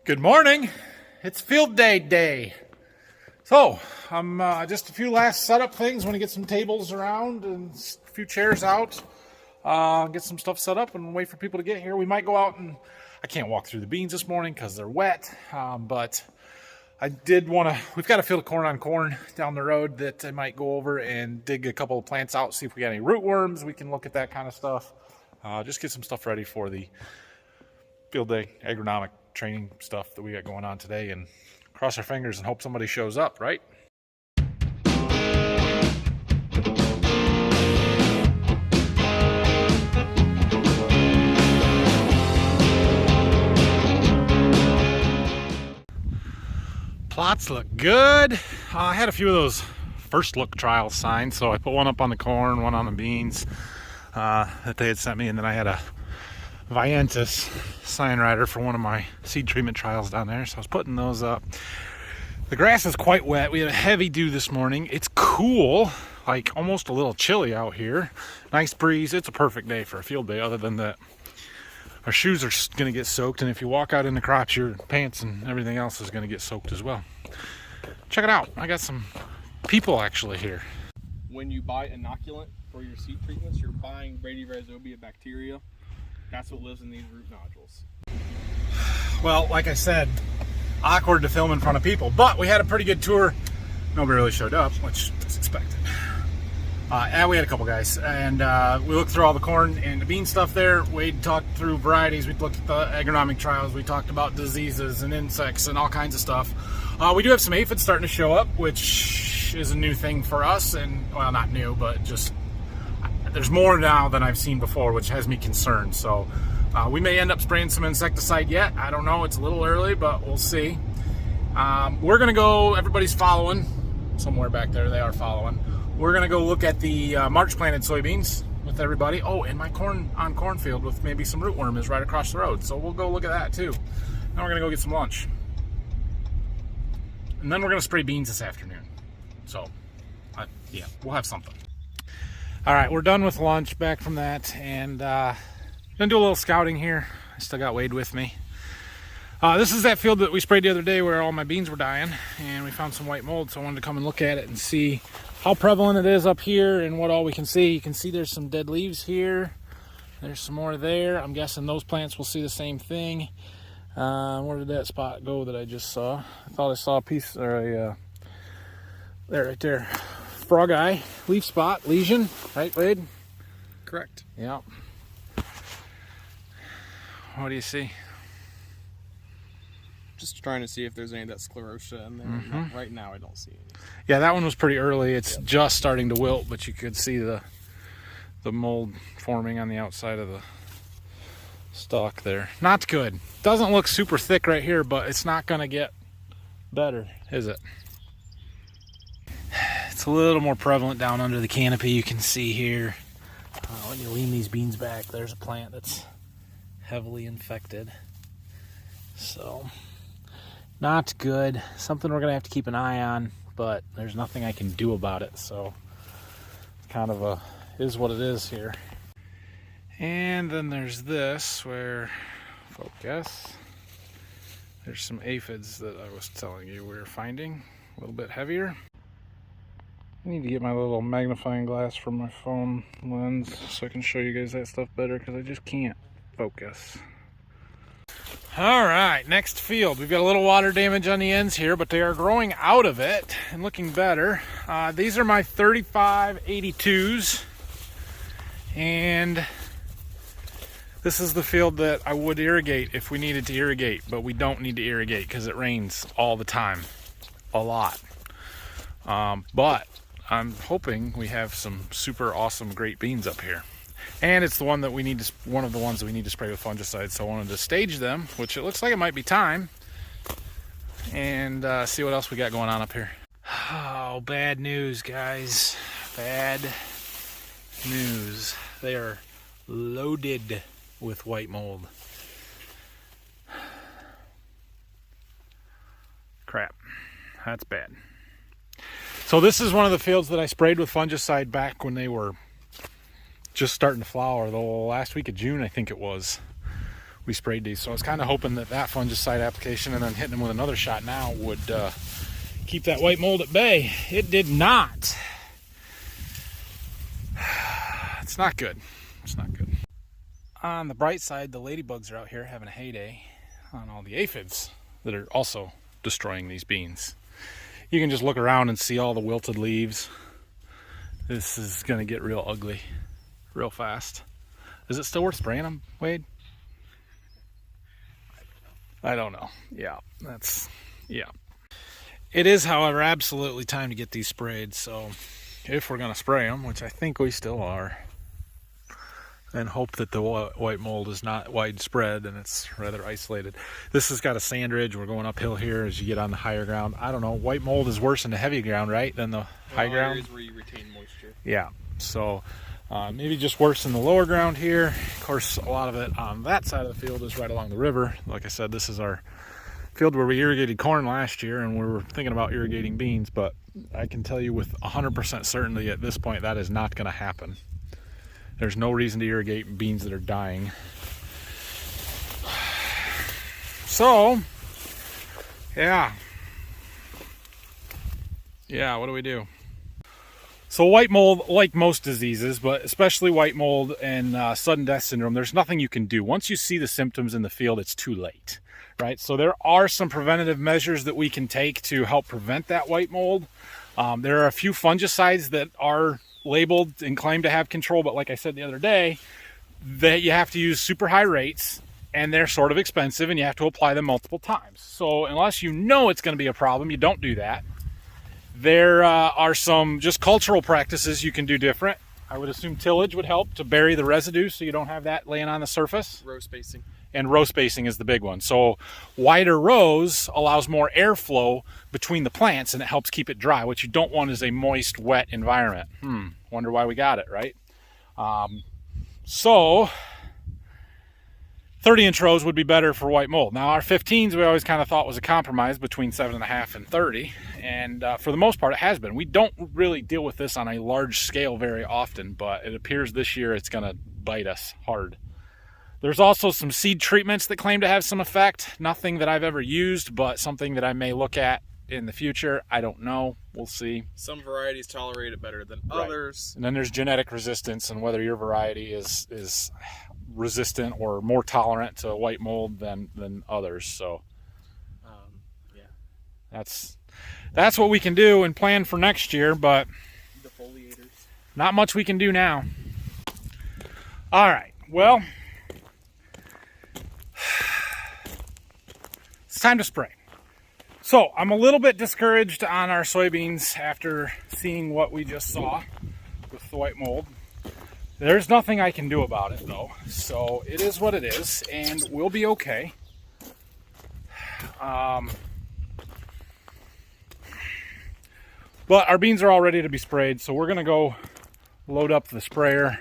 Good morning. It's field day. So I'm just a few last setup things. Want to get some tables around and a few chairs out. Get some stuff set up and wait for people to get here. We might go out and I can't walk through the beans this morning because they're wet. But I did want to. We've got a field of corn on corn down the road that I might go over and dig a couple of plants out, see if we got any root worms. We can look at that kind of stuff. Just get some stuff ready for the field day agronomic training stuff that we got going on today, and cross our fingers and hope somebody shows up, right? Plots look good. I had a few of those first look trial signs, so I put one up on the corn, one on the beans that they had sent me, and then I had a Viantis sign rider for one of my seed treatment trials down there, so I was putting those up. The grass is quite wet. We had a heavy dew this morning. It's cool, like almost a little chilly out here. Nice breeze. It's a perfect day for a field day, other than that our shoes are going to get soaked, and if you walk out in the crops, your pants and everything else is going to get soaked as well. Check it out. I got some people actually here. When you buy inoculant for your seed treatments, you're buying Bradyrhizobia bacteria. That's what lives in these root nodules. Well, like I said, awkward to film in front of people, but we had a pretty good tour. Nobody really showed up, which is expected. And we had a couple guys, and we looked through all the corn and the bean stuff there. Wade talked through varieties. We looked at the agronomic trials. We talked about diseases and insects and all kinds of stuff. We do have some aphids starting to show up, which is a new thing for us, and well, not new, but just there's more now than I've seen before, which has me concerned. So we may end up spraying some insecticide yet. I don't know. It's a little early, but we'll see. We're going to go, everybody's following. Somewhere back there, they are following. We're going to go look at the March planted soybeans with everybody. Oh, and my corn on cornfield with maybe some rootworm is right across the road. So we'll go look at that too. Then we're going to go get some lunch. And then we're going to spray beans this afternoon. So, yeah, we'll have something. All right, we're done with lunch, back from that, and gonna do a little scouting here. I still got Wade with me. This is that field that we sprayed the other day where all my beans were dying, and we found some white mold, so I wanted to come and look at it and see how prevalent it is up here and what all we can see. You can see there's some dead leaves here. There's some more there. I'm guessing those plants will see the same thing. Where did that spot go that I just saw? I thought I saw a piece, or a, there, right there. Frog eye, leaf spot, lesion, right, Wade? Correct. Yeah. What do you see? Just trying to see if there's any of that sclerotia in there. Right now, I don't see any. Yeah, that one was pretty early. It's just starting to wilt, but you could see the mold forming on the outside of the stalk there. Not good. Doesn't look super thick right here, but it's not going to get better, is it? It's a little more prevalent down under the canopy. You can see here, when you lean these beans back, there's a plant that's heavily infected. So, not good. Something we're going to have to keep an eye on, but there's nothing I can do about it. So, it's kind of is what it is here. And then there's this where, focus, there's some aphids that I was telling you we were finding, a little bit heavier. I need to get my little magnifying glass from my phone lens so I can show you guys that stuff better, because I just can't focus. All right, next field. We've got a little water damage on the ends here, but they are growing out of it and looking better. These are my 3582s, and this is the field that I would irrigate if we needed to irrigate, but we don't need to irrigate because it rains all the time, a lot. But I'm hoping we have some super awesome great beans up here. And it's the one that we need to, one of the ones that we need to spray with fungicide. So I wanted to stage them, which it looks like it might be time, and see what else we got going on up here. Oh, bad news, guys. Bad news. They are loaded with white mold. Crap. That's bad. So this is one of the fields that I sprayed with fungicide back when they were just starting to flower, the last week of June, I think it was. we sprayed these. So I was kind of hoping that that fungicide application and then hitting them with another shot now would keep that white mold at bay. It did not. It's not good. It's not good. On the bright side, the ladybugs are out here having a heyday on all the aphids that are also destroying these beans. You can just look around and see all the wilted leaves. This is going to get real ugly real fast. Is it still worth spraying them, Wade? I don't know. Yeah, yeah. It is, however, absolutely time to get these sprayed. So if we're going to spray them, which I think we still are, and hope that the white mold is not widespread and it's rather isolated. This has got a sand ridge. We're going uphill here as you get on the higher ground. I don't know. White mold is worse in the heavy ground, right, than the high ground? Areas where you retain moisture. Yeah. So maybe just worse in the lower ground here. Of course, a lot of it on that side of the field is right along the river. Like I said, this is our field where we irrigated corn last year, and we were thinking about irrigating beans, but I can tell you with 100% certainty at this point that is not going to happen. There's no reason to irrigate beans that are dying. So, yeah, what do we do? So white mold, like most diseases, but especially white mold and sudden death syndrome, there's nothing you can do. Once you see the symptoms in the field, it's too late, right? So there are some preventative measures that we can take to help prevent that white mold. There are a few fungicides that are labeled and claim to have control, but like I said the other day, that you have to use super high rates, and they're sort of expensive, and you have to apply them multiple times. So unless you know it's going to be a problem, you don't do that. There are some just cultural practices you can do different. I would assume tillage would help to bury the residue so you don't have that laying on the surface. Row spacing. And row spacing is the big one. So wider rows allows more airflow between the plants, and it helps keep it dry. What you don't want is a moist, wet environment. Wonder why we got it, right? So 30-inch rows would be better for white mold. Now our 15s we always kind of thought was a compromise between 7.5 and 30, and for the most part it has been. We don't really deal with this on a large scale very often, but it appears this year it's going to bite us hard. There's also some seed treatments that claim to have some effect. Nothing that I've ever used, but something that I may look at in the future. I don't know. We'll see. Some varieties tolerate it better than others. And then there's genetic resistance, and whether your variety is resistant or more tolerant to white mold than others. So yeah, that's what we can do and plan for next year, but defoliators. Not much we can do now. All right, well, it's time to spray. So I'm a little bit discouraged on our soybeans after seeing what we just saw with the white mold. There's nothing I can do about it though, so it is what it is, and we'll be okay. But our beans are all ready to be sprayed, so we're gonna go load up the sprayer,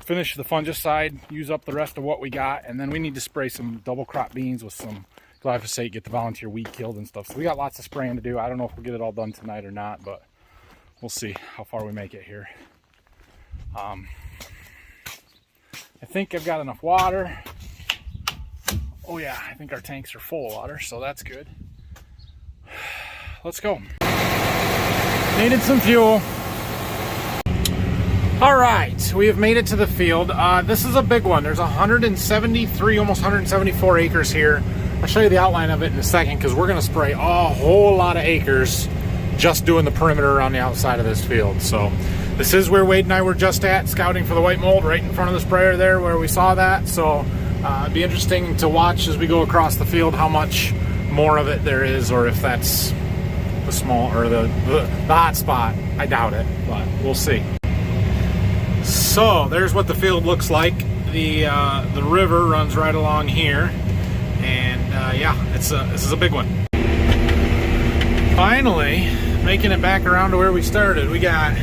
finish the fungicide, use up the rest of what we got, and then we need to spray some double crop beans with some glyphosate, get the volunteer weed killed and stuff. So we got lots of spraying to do. I don't know if we'll get it all done tonight or not, but we'll see how far we make it here. I think I've got enough water. Oh yeah, I think our tanks are full of water, so that's good. Let's go. Needed some fuel. All right, we have made it to the field. This is a big one. There's 173, almost 174 acres here. I'll show you the outline of it in a second because we're gonna spray a whole lot of acres just doing the perimeter around the outside of this field. So this is where Wade and I were just at, scouting for the white mold, right in front of the sprayer there where we saw that. So it'd be interesting to watch as we go across the field how much more of it there is, or if that's the small or the hot spot. I doubt it, but we'll see. So there's what the field looks like. The river runs right along here, and yeah, this is a big one. Finally making it back around to where we started. We got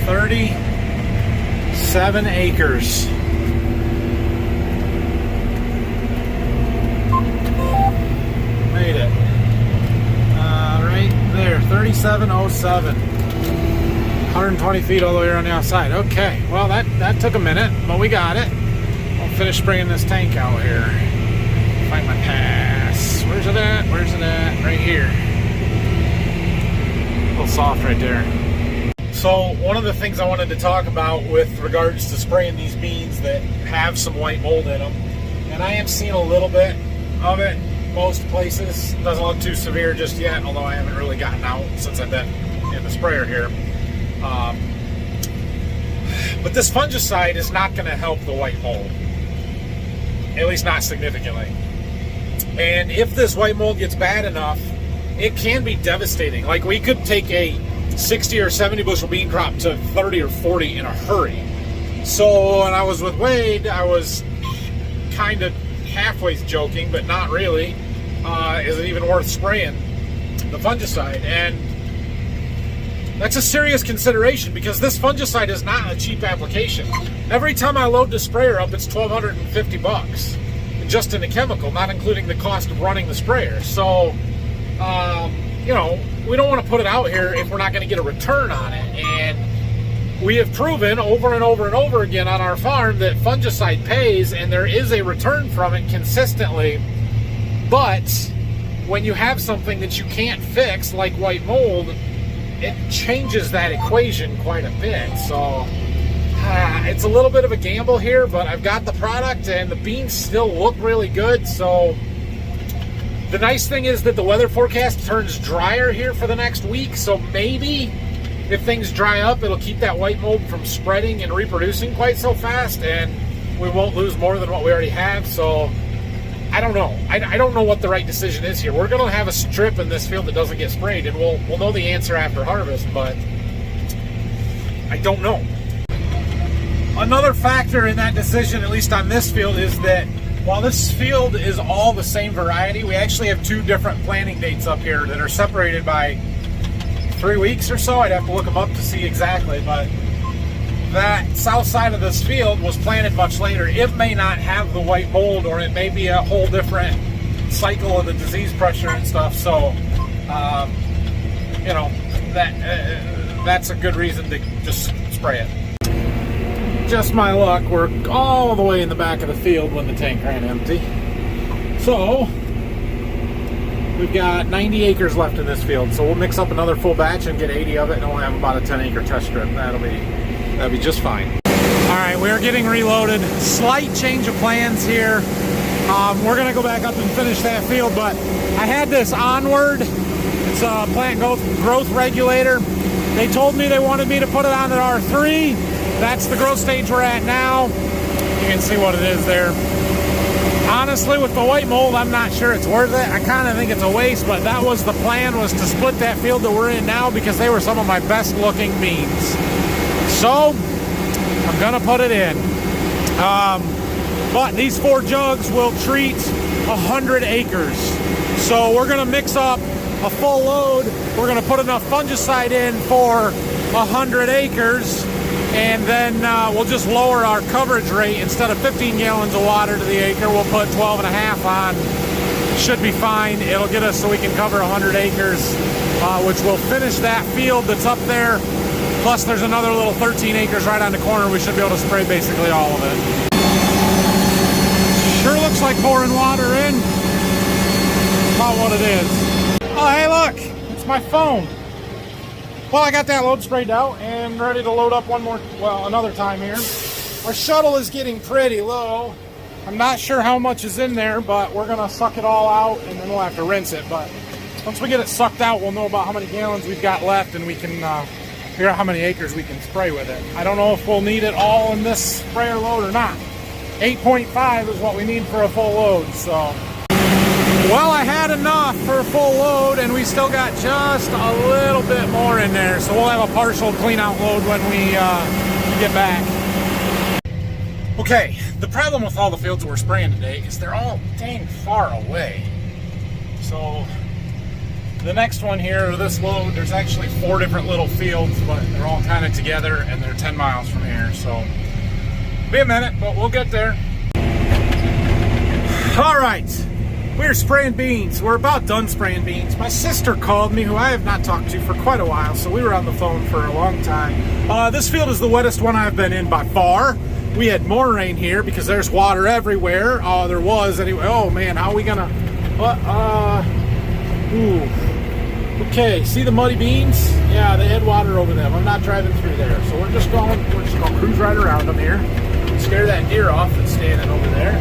37 acres. Made it. Right there, 3707. 120 feet all the way around the outside. Okay, well that took a minute, but we got it. We'll finish spraying this tank out here. Find my pass. Where's it at? Where's it at? Right here. A little soft right there. So one of the things I wanted to talk about with regards to spraying these beans that have some white mold in them, and I am seeing a little bit of it most places. Doesn't look too severe just yet, although I haven't really gotten out since I've been in the sprayer here. But this fungicide is not going to help the white mold, at least not significantly. And if this white mold gets bad enough, it can be devastating. Like, we could take a 60 or 70 bushel bean crop to 30 or 40 in a hurry. So when I was with Wade, I was kind of halfway joking, but not really. Is it even worth spraying the fungicide? And that's a serious consideration, because this fungicide is not a cheap application. Every time I load the sprayer up, it's $1,250 just in the chemical, not including the cost of running the sprayer. So, you know, we don't want to put it out here if we're not going to get a return on it. And we have proven over and over and over again on our farm that fungicide pays, and there is a return from it consistently. But when you have something that you can't fix, like white mold, it changes that equation quite a bit. So it's a little bit of a gamble here, but I've got the product and the beans still look really good. So the nice thing is that the weather forecast turns drier here for the next week. So maybe if things dry up, it'll keep that white mold from spreading and reproducing quite so fast, and we won't lose more than what we already have. So I don't know. I don't know what the right decision is here. We're going to have a strip in this field that doesn't get sprayed, and we'll know the answer after harvest, but I don't know. Another factor in that decision, at least on this field, is that while this field is all the same variety, we actually have two different planting dates up here that are separated by 3 weeks or so. I'd have to look them up to see exactly, but that south side of this field was planted much later. It may not have the white mold, or it may be a whole different cycle of the disease pressure and stuff. So, you know, that's a good reason to just spray it. Just my luck, we're all the way in the back of the field when the tank ran empty. So we've got 90 acres left in this field, so we'll mix up another full batch and get 80 of it, and we'll have about a 10-acre test strip. That'll be just fine. All right, we're getting reloaded. Slight change of plans here. We're gonna go back up and finish that field, but I had this Onward. It's a plant growth regulator. They told me they wanted me to put it on at R3. That's the growth stage we're at now. You can see what it is there. Honestly, with the white mold, I'm not sure it's worth it. I kind of think it's a waste, but that was the plan, was to split that field that we're in now, because they were some of my best looking beans. So I'm gonna put it in. But these 4 jugs will treat 100 acres. So we're gonna mix up a full load. We're gonna put enough fungicide in for 100 acres. And then we'll just lower our coverage rate. Instead of 15 gallons of water to the acre, we'll put 12.5 on. Should be fine. It'll get us so we can cover 100 acres, which will finish that field that's up there. Plus there's another little 13 acres right on the corner. We should be able to spray basically all of it. Sure looks like pouring water in. About what it is. Oh, hey, look, it's my phone. Well, I got that load sprayed out and ready to load up another time here. Our shuttle is getting pretty low. I'm not sure how much is in there, but we're gonna suck it all out and then we'll have to rinse it. But once we get it sucked out, we'll know about how many gallons we've got left, and we can figure out how many acres we can spray with it. I don't know if we'll need it all in this sprayer load or not. 8.5 is what we need for a full load, so. Well, I had enough for a full load, and we still got just a little bit more in there, so we'll have a partial clean out load when we get back. Okay, the problem with all the fields that we're spraying today is they're all dang far away. So the next one here, this load, there's actually 4 different little fields, but they're all kind of together, and they're 10 miles from here, so be a minute, but we'll get there. All right. We're spraying beans. We're about done spraying beans. My sister called me, who I have not talked to for quite a while, so we were on the phone for a long time. This field is the wettest one I've been in by far, we had more rain here because there's water everywhere. Oh, there was anyway. Oh man, how are we gonna? Okay, see the muddy beans? Yeah, they had water over them. I'm not driving through there, so we're just gonna cruise right around them here, scare that deer off that's standing over there.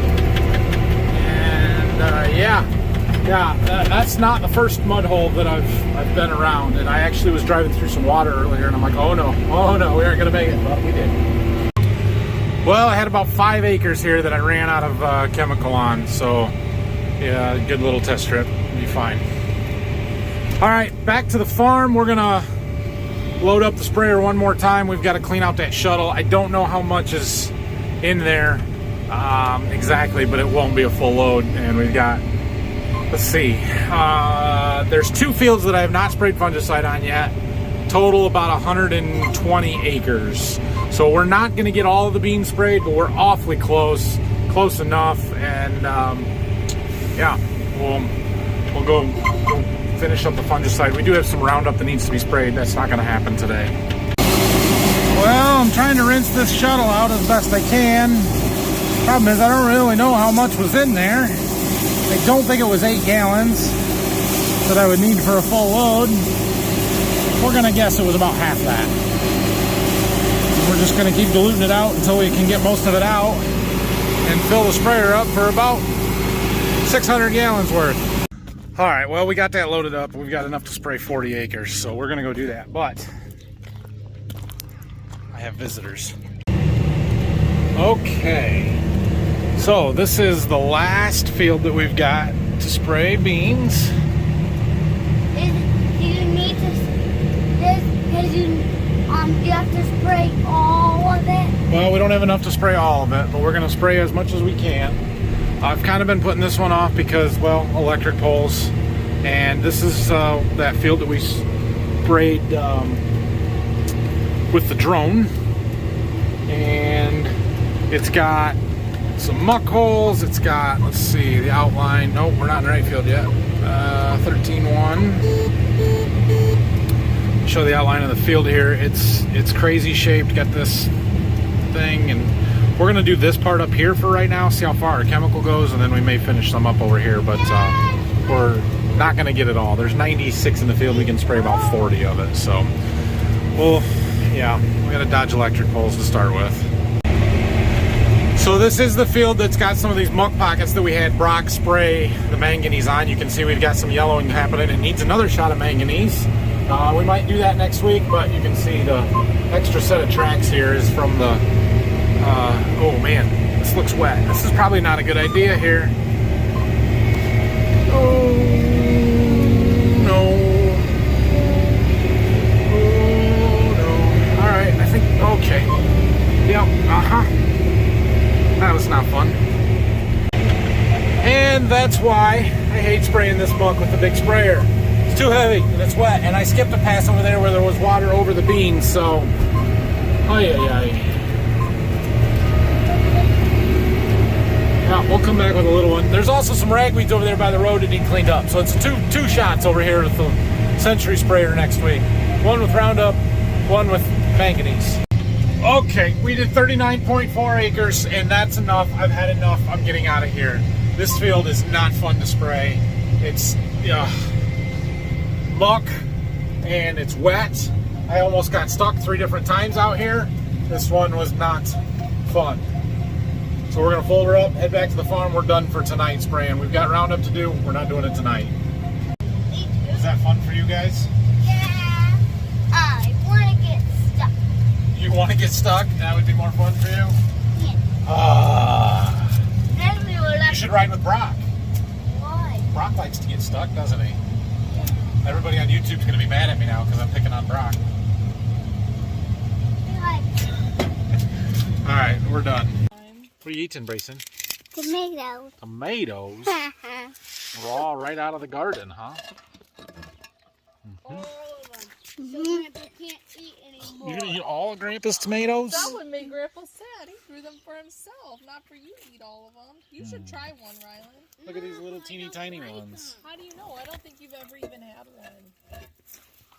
And that's not the first mud hole that I've been around. And I actually was driving through some water earlier, and I'm like, oh no, we aren't gonna make it, but we did. Well, I had about 5 acres here that I ran out of chemical on, so yeah, good little test trip. It'll be fine. All right, back to the farm. We're gonna load up the sprayer one more time. We've got to clean out that shuttle. I don't know how much is in there exactly, but it won't be a full load. And we've got, let's see, there's 2 fields that I have not sprayed fungicide on yet. Total about 120 acres. So we're not gonna get all of the beans sprayed, but we're awfully close enough. And yeah, we'll go finish up the fungicide. We do have some Roundup that needs to be sprayed. That's not gonna happen today. Well, I'm trying to rinse this shuttle out as best I can. Problem is, I don't really know how much was in there. I don't think it was 8 gallons that I would need for a full load. We're gonna guess it was about half that. And we're just gonna keep diluting it out until we can get most of it out and fill the sprayer up for about 600 gallons worth. All right, well, we got that loaded up. We've got enough to spray 40 acres, so we're gonna go do that. But I have visitors. Okay, so this is the last field that we've got to spray beans. Do you need to, do you have to spray all of it? Well, we don't have enough to spray all of it, but we're gonna spray as much as we can. I've kind of been putting this one off because, well, electric poles. And this is that field that we sprayed with the drone. And it's got some muck holes. It's got, let's see, the outline. Nope, we're not in the right field yet. 13-1. Show the outline of the field here. It's crazy shaped. Got this thing, and we're gonna do this part up here for right now, see how far our chemical goes, and then we may finish some up over here, but we're not gonna get it all. There's 96 in the field. We can spray about 40 of it, so well, yeah, we gotta dodge electric poles to start with. So this is the field that's got some of these muck pockets that we had Brock spray the manganese on. You can see we've got some yellowing happening. It needs another shot of manganese. We might do that next week, but you can see the extra set of tracks here is from the oh man, this looks wet. This is probably not a good idea here. Oh no. Oh no. Alright, I think, okay. Yep, that was not fun. And that's why I hate spraying this muck with the big sprayer. It's too heavy and it's wet. And I skipped a pass over there where there was water over the beans, so yeah, we'll come back with a little one. There's also some ragweeds over there by the road that need cleaned up. So it's two shots over here with the Century sprayer next week. One with Roundup, one with manganese. Okay, we did 39.4 acres, and that's enough. I've had enough. I'm getting out of here. This field is not fun to spray. It's muck, and it's wet. I almost got stuck 3 different times out here. This one was not fun. So we're gonna fold her up, head back to the farm. We're done for tonight spraying. We've got Roundup to do. We're not doing it tonight. Is that fun for you guys? Yeah, I want to get stuck. You want to get stuck? That would be more fun for you? Yeah. Then we will You should ride with Brock. Why? Brock likes to get stuck, doesn't he? Everybody on YouTube's gonna be mad at me now because I'm picking on Brock. All right, we're done. What are you eating, Brayson? Tomatoes. Tomatoes? Raw right out of the garden, huh? All of them. So Grandpa can't eat anymore. You're gonna eat all of Grandpa's tomatoes? That would make Grandpa sad. He grew them for himself, not for you to eat all of them. You should try one, Rylan. Look at these little teeny tiny ones. How do you know? I don't think you've ever even had one.